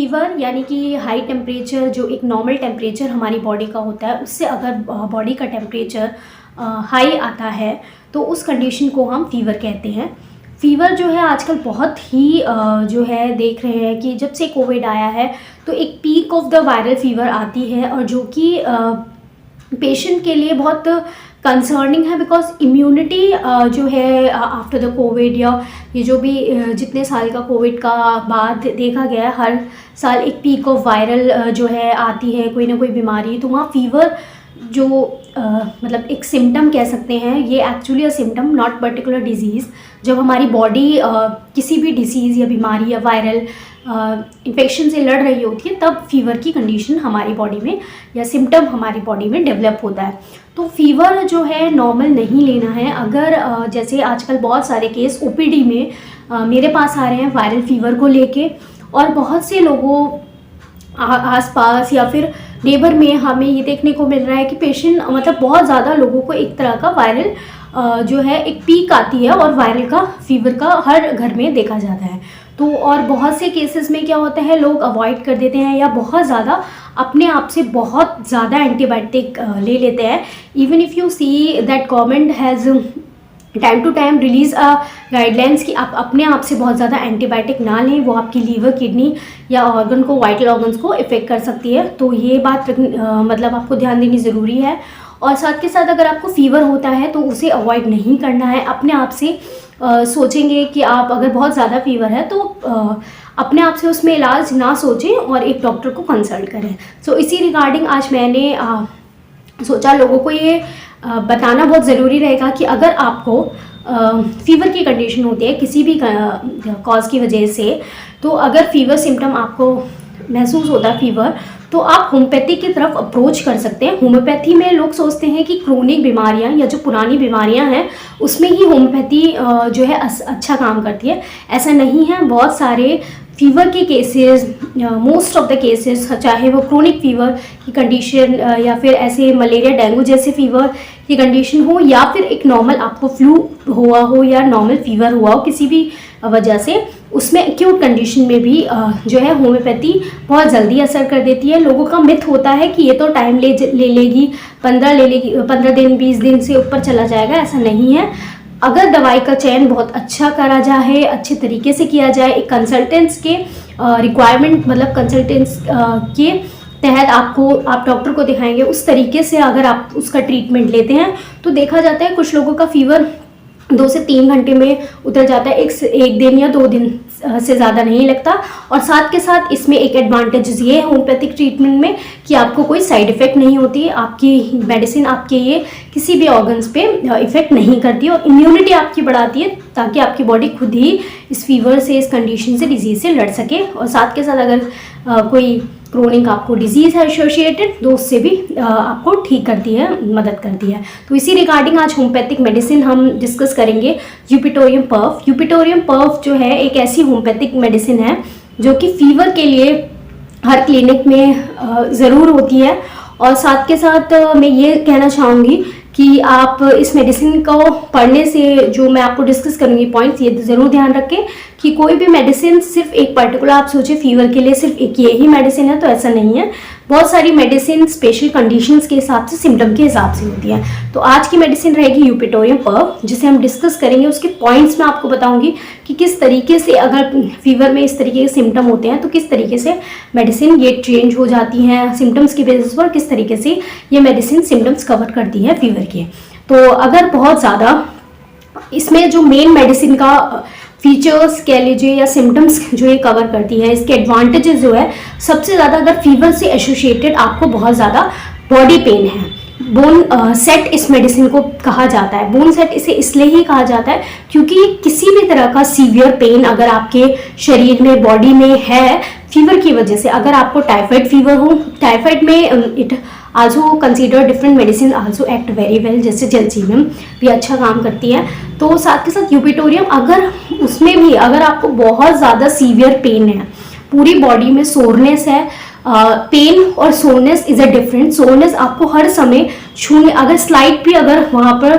Fever यानी कि high temperature, जो एक नॉर्मल टेम्परेचर हमारी बॉडी का होता है, उससे अगर बॉडी का टेम्परेचर हाई आता है तो उस कंडीशन को हम फीवर कहते हैं। फीवर जो है आजकल बहुत ही जो है देख रहे हैं कि जब से कोविड आया है तो एक peak of the viral fever आती है, और जो कि पेशेंट के लिए बहुत कंसर्निंग है, बिकॉज इम्यूनिटी जो है आफ्टर द कोविड, या ये जो भी जितने साल का कोविड का बाद देखा गया है, हर साल एक पीक ऑफ वायरल जो है आती है, कोई ना कोई बीमारी। तो वहाँ फीवर जो मतलब एक सिम्टम कह सकते हैं, ये actually a symptom not particular disease. जब हमारी बॉडी किसी भी डिसीज़ या बीमारी या वायरल इन्फेक्शन से लड़ रही होती है, तब फीवर की कंडीशन हमारी बॉडी में या सिम्टम हमारी बॉडी में डेवलप होता है। तो फीवर जो है नॉर्मल नहीं लेना है। अगर जैसे आजकल बहुत सारे केस ओपीडी में मेरे पास आ रहे हैं वायरल फीवर को लेके, और बहुत से लोगों आसपास या फिर नेबर में हमें ये देखने को मिल रहा है कि पेशेंट मतलब बहुत ज़्यादा लोगों को एक तरह का वायरल जो है एक पीक आती है, और वायरल का फीवर का हर घर में देखा जाता है। तो और बहुत से केसेस में क्या होता है, लोग अवॉइड कर देते हैं या बहुत ज़्यादा अपने आप से बहुत ज़्यादा एंटीबायोटिक ले लेते हैं। Even if you see that government has time to time release guidelines कि आप अपने आप से बहुत ज़्यादा एंटीबायोटिक ना लें, वो आपकी लीवर, किडनी या ऑर्गन को, वाइटल ऑर्गन्स को इफ़ेक्ट कर सकती है। तो ये बात मतलब आपको ध्यान देनी ज़रूरी है। और साथ के साथ अगर आपको फीवर होता है तो उसे अवॉइड नहीं करना है। अपने आप से सोचेंगे कि आप अगर बहुत ज़्यादा फीवर है तो अपने आप से उसमें इलाज ना सोचें और एक डॉक्टर को कंसल्ट करें। सो इसी रिगार्डिंग आज मैंने सोचा लोगों को ये बताना बहुत ज़रूरी रहेगा कि अगर आपको फीवर की कंडीशन होती है किसी भी कॉज की वजह से, तो अगर फीवर सिम्टम आपको महसूस होता है फीवर, तो आप होम्योपैथी की तरफ अप्रोच कर सकते हैं। होम्योपैथी में लोग सोचते हैं कि क्रोनिक बीमारियां या जो पुरानी बीमारियां हैं उसमें ही होम्योपैथी जो है अच्छा काम करती है। ऐसा नहीं है। बहुत सारे फीवर के cases, most of the cases, चाहे वो क्रोनिक फीवर की कंडीशन या फिर ऐसे मलेरिया, डेंगू जैसे फीवर की कंडीशन हो, या फिर एक नॉर्मल आपको फ्लू हुआ हो या नॉर्मल फीवर हुआ हो किसी भी वजह से, उसमें एक्यूट कंडीशन में भी जो है होम्योपैथी बहुत जल्दी असर कर देती है। लोगों का मिथ होता है कि ये तो टाइम ले लेगी, 15 दिन 20 दिन से ऊपर चला जाएगा। ऐसा नहीं है। अगर दवाई का चयन बहुत अच्छा करा जाए, अच्छे तरीके से किया जाए, एक कंसल्टेंट्स के रिक्वायरमेंट मतलब कंसल्टेंट्स के तहत आप डॉक्टर को दिखाएंगे, उस तरीके से अगर आप उसका ट्रीटमेंट लेते हैं तो देखा जाता है कुछ लोगों का फीवर 2 से 3 घंटे में उतर जाता है, एक दिन या 2 दिन से ज़्यादा नहीं लगता। और साथ के साथ इसमें एक एडवांटेज ये है होम्योपैथिक ट्रीटमेंट में कि आपको कोई साइड इफ़ेक्ट नहीं होती है। आपकी मेडिसिन आपके ये किसी भी ऑर्गन्स पे इफ़ेक्ट नहीं करती, और इम्यूनिटी आपकी बढ़ाती है ताकि आपकी बॉडी खुद ही इस फीवर से, इस कंडीशन से, डिजीज़ से लड़ सके। और साथ के साथ अगर कोई क्रोनिक आपको डिजीज़ है एसोसिएटेड, तो उससे भी आपको ठीक करती है, मदद करती है। तो इसी रिगार्डिंग आज होम्योपैथिक मेडिसिन हम डिस्कस करेंगे। यूपिटोरियम पर्फ। यूपिटोरियम पर्फ जो है एक ऐसी होम्योपैथिक मेडिसिन है जो कि फीवर के लिए हर क्लिनिक में ज़रूर होती है। और साथ के साथ मैं ये कहना चाहूँगी कि आप इस मेडिसिन को पढ़ने से, जो मैं आपको डिस्कस करूँगी पॉइंट्स, ये ज़रूर ध्यान रखें कि कोई भी मेडिसिन सिर्फ एक पर्टिकुलर आप सोचे फीवर के लिए सिर्फ एक ये ही मेडिसिन है, तो ऐसा नहीं है। बहुत सारी मेडिसिन स्पेशल कंडीशंस के हिसाब से, सिम्टम के हिसाब से होती है। तो आज की मेडिसिन रहेगी यूपिटोरियम पर्फ, जिसे हम डिस्कस करेंगे। उसके पॉइंट्स मैं आपको बताऊंगी कि किस तरीके से अगर फीवर में इस तरीके के सिम्टम होते हैं तो किस तरीके से मेडिसिन ये चेंज हो जाती हैं सिम्टम्स की बेसिस पर, किस तरीके से ये मेडिसिन सिम्टम्स कवर करती है फीवर के। तो अगर बहुत ज़्यादा इसमें जो मेन मेडिसिन का फीचर्स कह लीजिए या सिम्टम्स जो ये कवर करती है, इसके एडवांटेजेस जो है, सबसे ज़्यादा अगर फीवर से एसोसिएटेड आपको बहुत ज़्यादा बॉडी पेन है, बोन सेट इस मेडिसिन को कहा जाता है। बोन सेट इसे इसलिए ही कहा जाता है क्योंकि किसी भी तरह का सीवियर पेन अगर आपके शरीर में, बॉडी में है फीवर की वजह से, अगर आपको टाइफाइड फीवर हो, टाइफाइड में it also consider different medicine also act very well, जैसे जलजीनम भी अच्छा काम करती है। तो साथ के साथ यूपिटोरियम, अगर उसमें भी अगर आपको बहुत ज़्यादा सीवियर पेन है, पूरी बॉडी में सोरनेस है, पेन और soreness is a different. Soreness आपको हर समय छूने, अगर स्लाइड भी अगर वहाँ पर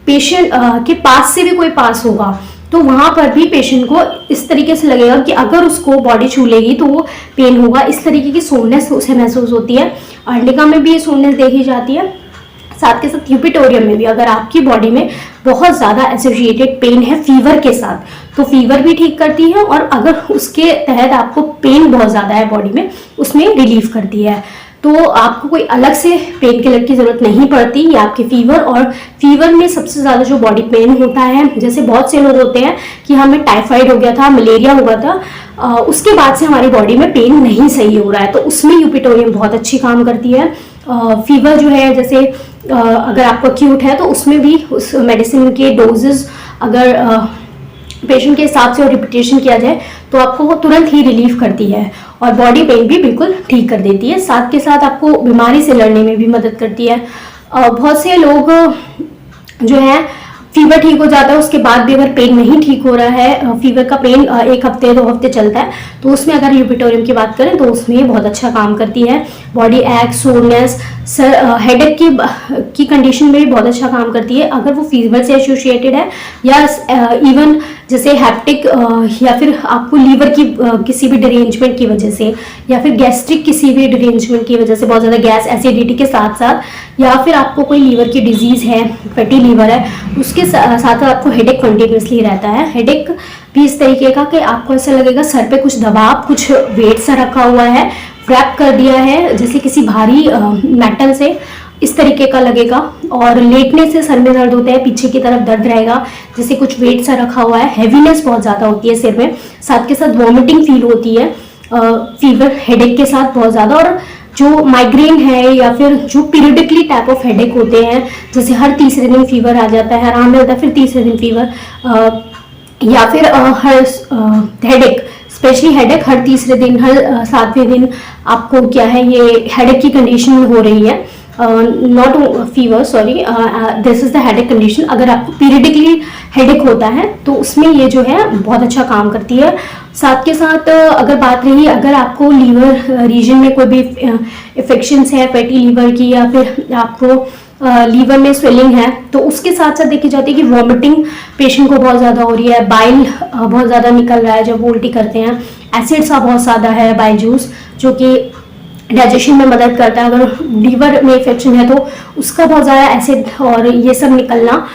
पेशेंट के पास से भी कोई पास होगा तो वहाँ पर भी पेशेंट को इस तरीके से लगेगा कि अगर उसको बॉडी छू लेगी तो वो पेन होगा, इस तरीके की सोननेस उसे महसूस होती है। अर्निका में भी ये सोननेस देखी जाती है। साथ के साथ यूपिटोरियम में भी अगर आपकी बॉडी में बहुत ज़्यादा एसोसिएटेड पेन है फीवर के साथ, तो फीवर भी ठीक करती है, और अगर उसके तहत आपको पेन बहुत ज़्यादा है बॉडी में, उसमें रिलीफ करती है। तो आपको कोई अलग से पेन किलर की ज़रूरत नहीं पड़ती। ये आपके फीवर, और फीवर में सबसे ज़्यादा जो बॉडी पेन होता है, जैसे बहुत से लोग होते हैं कि हमें टाइफाइड हो गया था, मलेरिया हुआ था, उसके बाद से हमारी बॉडी में पेन नहीं सही हो रहा है, तो उसमें यूपिटोरियम बहुत अच्छी काम करती है। फीवर जो है, जैसे अगर आपको एक्यूट है तो उसमें भी उस मेडिसिन के डोजेज अगर पेशेंट के हिसाब से और रिपीटेशन किया जाए तो आपको वो तुरंत ही रिलीफ करती है, और बॉडी पेन भी बिल्कुल ठीक कर देती है। साथ के साथ आपको बीमारी से लड़ने में भी मदद करती है। बहुत से लोग जो है फीवर ठीक हो जाता है, उसके बाद भी अगर पेन नहीं ठीक हो रहा है, फीवर का पेन 1 हफ्ते 2 हफ्ते चलता है, तो उसमें अगर यूपिटोरियम की बात करें तो उसमें ये बहुत अच्छा काम करती है। बॉडी एक्ट, सोरनेस, हेडेक की कंडीशन में भी बहुत अच्छा काम करती है। अगर वो फीवर से एसोसिएटेड है, या इवन जैसे हैप्टिक, या फिर आपको लीवर की किसी भी डिरेंजमेंट की वजह से, या फिर गैस्ट्रिक किसी भी डिरेंजमेंट की वजह से बहुत ज़्यादा गैस एसिडिटी के साथ साथ, या फिर आपको कोई लीवर की डिजीज़ है, फैटी लीवर है, उसके साथ आपको हेडेक कंटिन्यूसली रहता है। हेडेक भी इस तरीके का कि आपको ऐसा लगेगा सर पे कुछ दबाव, कुछ वेट सा रखा हुआ है, रैप कर दिया है जैसे किसी भारी मेटल से, इस तरीके का लगेगा। और लेटने से सर में दर्द होता है, पीछे की तरफ दर्द रहेगा जैसे कुछ वेट सा रखा हुआ है। हैवीनेस बहुत ज़्यादा होती है सिर में, साथ के साथ वॉमिटिंग फील होती है फीवर हेडेक के साथ बहुत ज़्यादा। और जो माइग्रेन है, या फिर जो पीरियडिकली टाइप ऑफ हेडेक होते हैं, जैसे हर तीसरे दिन फीवर आ जाता है, आराम मिलता है, फिर तीसरे दिन फीवर, या फिर हर हेडेक, स्पेशली हेडेक हर तीसरे दिन, हर 7वें दिन आपको क्या है, ये हेडेक की कंडीशन हो रही है, not fever, sorry, this is the headache condition. अगर आपको पीरियडिकली हेडेक होता है तो उसमें ये जो है बहुत अच्छा काम करती है। साथ के साथ अगर बात रही, अगर आपको लीवर रीजन में कोई भी इन्फेक्शंस है फैटी लीवर की, या फिर आपको लीवर में स्वेलिंग है, तो उसके साथ साथ देखी जाती है कि वॉमिटिंग पेशेंट को बहुत ज़्यादा हो रही है, बाइल बहुत ज़्यादा निकल रहा है जब वो उल्टी करते हैं, एसिड सा बहुत ज़्यादा है बाइल जूस, जो कि डाइजेशन में मदद करता है। अगर लीवर में इन्फेक्शन है तो उसका बहुत ज़्यादा एसिड और ये सब निकलना,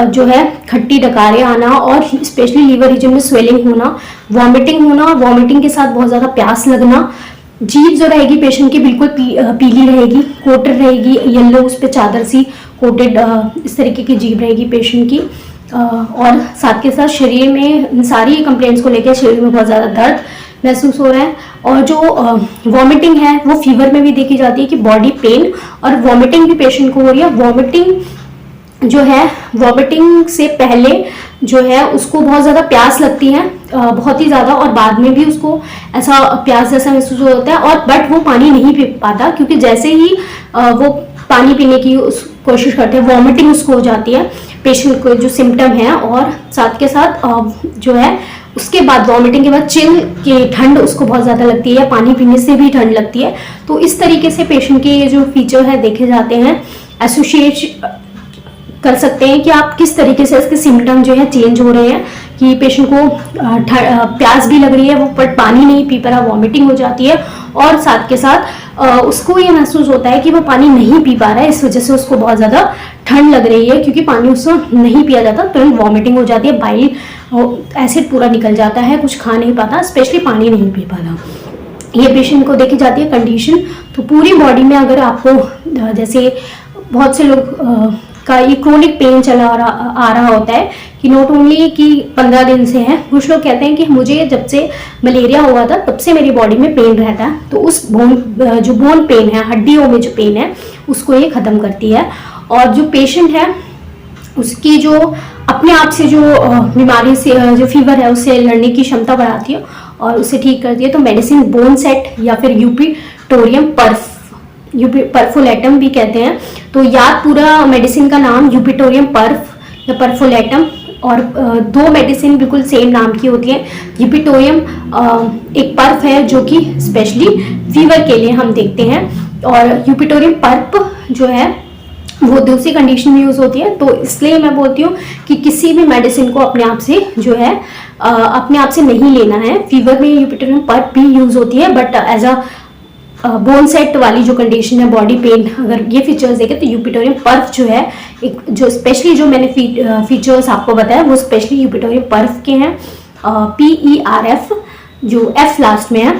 जो है खट्टी डकारें आना, और स्पेशली लीवर रीजन में स्वेलिंग होना, वॉमिटिंग होना, वॉमिटिंग के साथ बहुत ज़्यादा प्यास लगना, जीभ जो रहेगी पेशेंट की बिल्कुल पीली रहेगी, कोटेड रहेगी, येलो उस पर चादर सी कोटेड, इस तरीके की जीभ रहेगी पेशेंट की। और साथ के साथ शरीर में इन सारी कंप्लेंट्स को लेकर शरीर में बहुत ज़्यादा दर्द महसूस हो रहा है। और जो वॉमिटिंग है वो फीवर में भी देखी जाती है कि बॉडी पेन और वॉमिटिंग भी पेशेंट को हो रही है। वॉमिटिंग जो है, वॉमिटिंग से पहले जो है उसको बहुत ज़्यादा प्यास लगती है, बहुत ही ज़्यादा, और बाद में भी उसको ऐसा प्यास जैसा महसूस होता है, और बट वो पानी नहीं पी पाता, क्योंकि जैसे ही वो पानी पीने की कोशिश करते हैं वॉमिटिंग उसको हो जाती है पेशेंट को, जो सिम्टम है। और साथ के साथ जो है उसके बाद वॉमिटिंग के बाद चिल की ठंड उसको बहुत ज़्यादा लगती है, या पानी पीने से भी ठंड लगती है। तो इस तरीके से पेशेंट के ये जो फीचर है देखे जाते हैं, एसोसिएट कर सकते हैं कि आप किस तरीके से इसके सिम्टम जो है चेंज हो रहे हैं, कि पेशेंट को प्यास भी लग रही है, वो बट पानी नहीं पी पा रहा, वॉमिटिंग हो जाती है, और साथ के साथ उसको ये महसूस होता है कि वो पानी नहीं पी पा रहा है, इस वजह से उसको बहुत ज़्यादा ठंड लग रही है, क्योंकि पानी उसको नहीं पिया जाता तुरंत वॉमिटिंग हो जाती है, बाइल एसिड पूरा निकल जाता है, कुछ खा नहीं पाता, स्पेशली पानी नहीं पी पाता। ये पेशेंट को देखी जाती है कंडीशन। तो पूरी बॉडी में अगर आपको, जैसे बहुत से लोग का ये क्रोनिक पेन चला आ रहा होता है, कि नॉट ओनली कि 15 दिन से है, कुछ लोग कहते हैं कि मुझे जब से मलेरिया हुआ था तब से मेरी बॉडी में पेन रहता है, तो उस जो बोन पेन है, हड्डियों में जो पेन है, उसको ये ख़त्म करती है। और जो पेशेंट है उसकी जो अपने आप से जो बीमारी से, जो फीवर है, उससे लड़ने की क्षमता बढ़ाती है और उसे ठीक करती है। तो मेडिसिन बोन सेट या फिर यूपिटोरियम परफोलेटम भी कहते हैं। तो याद पूरा मेडिसिन का नाम यूपिटोरियम पर्फ या परफोलेटम, और 2 मेडिसिन बिल्कुल सेम नाम की होती है। यूपिटोरियम एक पर्फ है जो कि स्पेशली फीवर के लिए हम देखते हैं, और यूपिटोरियम पर्फ जो है वो दूसरी कंडीशन में यूज़ होती है। तो इसलिए मैं बोलती हूँ कि किसी भी मेडिसिन को अपने आप से जो है अपने आप से नहीं लेना है। फीवर में यूपिटोरियम पर्फ भी यूज़ होती है, but as a bone set वाली जो कंडीशन है, बॉडी पेन, अगर ये फीचर्स देखें तो यूपिटोरियम पर्फ जो है, एक जो स्पेशली जो मैंने फीचर्स आपको बताया वो स्पेशली यूपिटोरियम पर्फ के हैं। PERF जो F लास्ट में है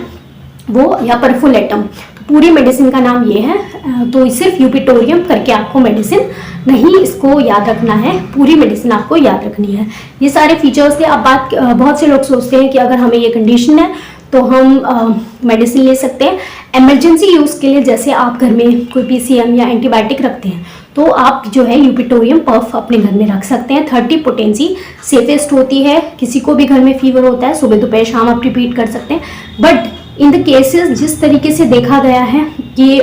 वो, या परफुलेटम, तो पूरी मेडिसिन का नाम ये है। तो सिर्फ यूपिटोरियम करके आपको मेडिसिन नहीं इसको याद रखना है, पूरी मेडिसिन आपको याद रखनी है। ये सारे फीचर्स थे। अब बात, बहुत से लोग सोचते हैं कि अगर हमें ये कंडीशन है तो हम मेडिसिन ले सकते हैं इमरजेंसी यूज़ के लिए। जैसे आप घर में कोई PCM या एंटीबायोटिक रखते हैं तो आप जो है यूपिटोरियम पर्फ अपने घर में रख सकते हैं। 30 पोटेंसी सेफेस्ट होती है। किसी को भी घर में फीवर होता है, सुबह दोपहर शाम आप रिपीट कर सकते हैं। बट इन द केसेस जिस तरीके से देखा गया है कि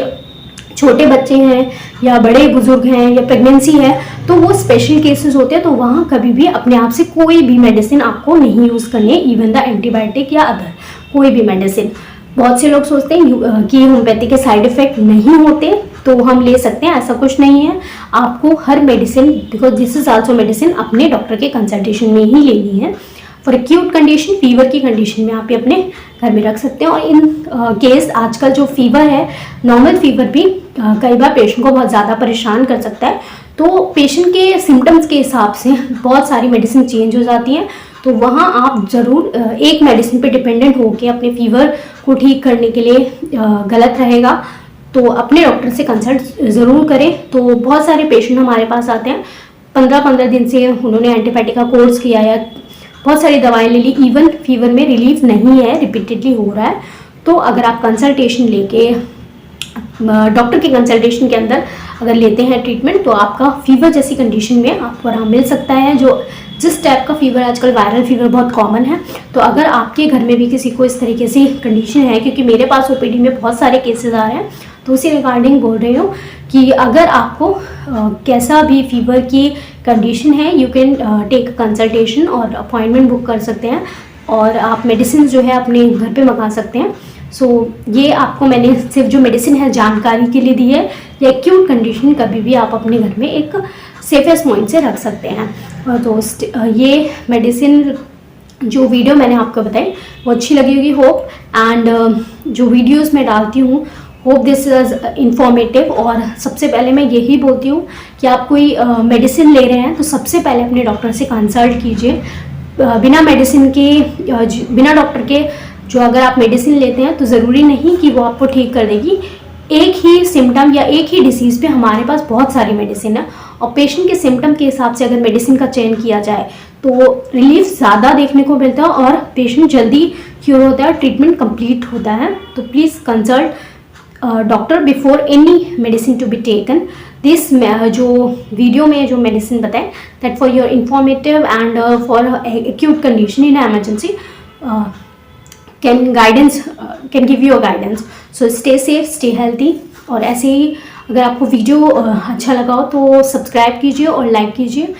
छोटे बच्चे हैं या बड़े बुजुर्ग हैं या प्रेगनेंसी है, तो वो स्पेशल केसेस होते हैं, तो वहाँ कभी भी अपने आप से कोई भी मेडिसिन आपको नहीं यूज़ करनी है, इवन द एंटीबायोटिक या अदर कोई भी मेडिसिन। बहुत से लोग सोचते हैं कि होम्योपैथी के साइड इफेक्ट नहीं होते तो हम ले सकते हैं, ऐसा कुछ नहीं है। आपको हर medicine, because this is also medicine, अपने डॉक्टर के कंसल्टेशन में ही लेनी है। फॉर एक्यूट कंडीशन, फीवर की कंडीशन में आप ये अपने घर में रख सकते हैं। और इन केस आजकल जो फीवर है, नॉर्मल फीवर भी कई बार पेशेंट को बहुत ज़्यादा परेशान कर सकता है, तो पेशेंट के सिम्टम्स के हिसाब से बहुत सारी मेडिसिन चेंज हो जाती हैं। तो वहाँ आप ज़रूर एक मेडिसिन पे डिपेंडेंट होकर अपने फीवर को ठीक करने के लिए गलत रहेगा। तो अपने डॉक्टर से कंसल्ट ज़रूर करें। तो बहुत सारे पेशेंट हमारे पास आते हैं, 15-15 दिन से उन्होंने एंटीबायोटिक का कोर्स किया या बहुत सारी दवाएं ले ली, इवन फीवर में रिलीफ नहीं है, रिपीटेडली हो रहा है। तो अगर आप कंसल्टेशन लेके डॉक्टर के कंसल्टेशन के अंदर अगर लेते हैं ट्रीटमेंट, तो आपका फीवर जैसी कंडीशन में आपको आराम मिल सकता है। जो जिस टाइप का फीवर, आजकल वायरल फीवर बहुत कॉमन है, तो अगर आपके घर में भी किसी को इस तरीके से कंडीशन है, क्योंकि मेरे पास OPD में बहुत सारे केसेस आ रहे हैं, तो उसी रिगार्डिंग बोल रही हूँ कि अगर आपको कैसा भी फीवर की कंडीशन है, यू कैन टेक कंसल्टेशन और अपॉइंटमेंट बुक कर सकते हैं, और आप मेडिसिन जो है अपने घर पे मंगा सकते हैं। सो ये आपको मैंने सिर्फ जो मेडिसिन है जानकारी के लिए दी है। या एक्यूट कंडीशन कभी भी आप अपने घर में एक सेफेस्ट पॉइंट से रख सकते हैं। तो ये मेडिसिन जो वीडियो मैंने आपको बताई वो अच्छी लगी होगी, होप। एंड जो वीडियोस मैं डालती हूँ, होप दिस इज इंफॉर्मेटिव। और सबसे पहले मैं यही बोलती हूँ कि आप कोई मेडिसिन ले रहे हैं तो सबसे पहले अपने डॉक्टर से कंसल्ट कीजिए। बिना मेडिसिन के, बिना डॉक्टर के जो अगर आप मेडिसिन लेते हैं तो ज़रूरी नहीं कि वो आपको ठीक कर देगी। एक ही सिम्टम या एक ही डिसीज़ पे हमारे पास बहुत सारी मेडिसिन है, और पेशेंट के सिम्टम के हिसाब से अगर मेडिसिन का चयन किया जाए तो रिलीफ ज़्यादा देखने को मिलता है और पेशेंट जल्दी क्योर होता है, ट्रीटमेंट कंप्लीट होता है। तो please consult doctor before any medicine to be taken. This जो वीडियो में जो मेडिसिन बताए, that for your informative and for acute condition in emergency can give you a guidance. So stay safe, stay healthy। और ऐसे ही अगर आपको video अच्छा लगा हो तो सब्सक्राइब कीजिए और लाइक कीजिए।